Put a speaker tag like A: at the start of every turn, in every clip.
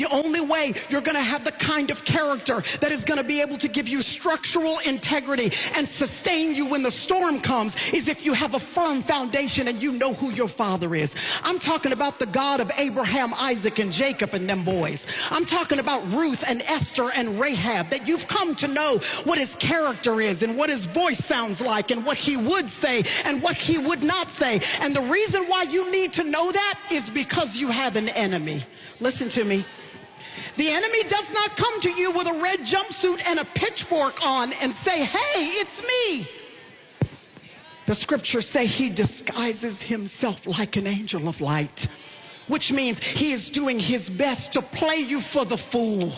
A: The only way you're going to have the kind of character that is going to be able to give you structural integrity and sustain you when the storm comes is if you have a firm foundation and you know who your father is. I'm talking about the God of Abraham, Isaac, and Jacob and them boys. I'm talking about Ruth and Esther and Rahab, that you've come to know what his character is and what his voice sounds like and what he would say and what he would not say. And the reason why you need to know that is because you have an enemy. Listen to me. The enemy does not come to you with a red jumpsuit and a pitchfork on and say, hey, it's me. The scriptures say he disguises himself like an angel of light, which means he is doing his best to play you for the fool.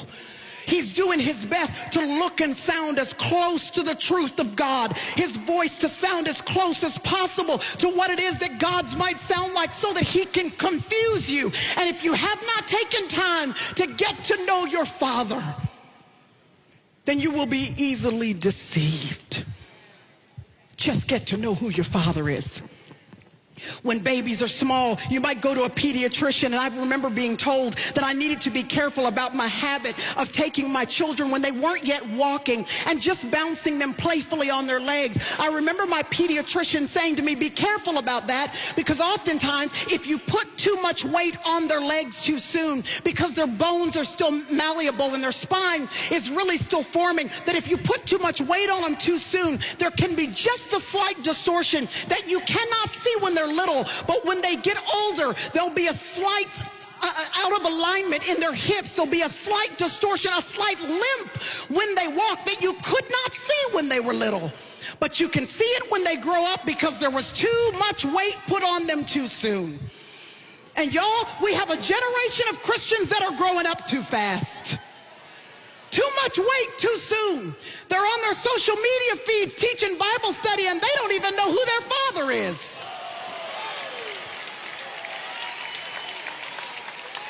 A: He's doing his best to look and sound as close to the truth of God, his voice to sound as close as possible to what it is that God's might sound like, so that he can confuse you. And if you have not taken time to get to know your Father, then you will be easily deceived. Just get to know who your Father is. When babies are small, you might go to a pediatrician, and I remember being told that I needed to be careful about my habit of taking my children when they weren't yet walking and just bouncing them playfully on their legs. I remember my pediatrician saying to me, be careful about that, because oftentimes if you put too much weight on their legs too soon, because their bones are still malleable and their spine is really still forming, that if you put too much weight on them too soon, there can be just a slight distortion that you cannot see when they're little, but when they get older, there'll be a slight out of alignment in their hips. There'll be a slight distortion, a slight limp when they walk that you could not see when they were little. But you can see it when they grow up because there was too much weight put on them too soon. And y'all, we have a generation of Christians that are growing up too fast. Too much weight too soon. They're on their social media feeds teaching Bible study, and they don't even know who their father is.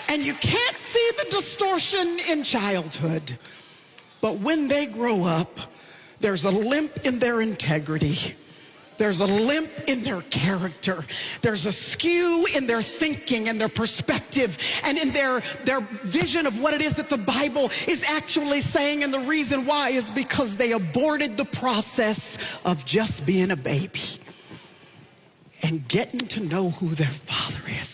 A: And you can't see the distortion in childhood. But when they grow up, there's a limp in their integrity. There's a limp in their character. There's a skew in their thinking and their perspective and in their vision of what it is that the Bible is actually saying. And the reason why is because they aborted the process of just being a baby and getting to know who their father is.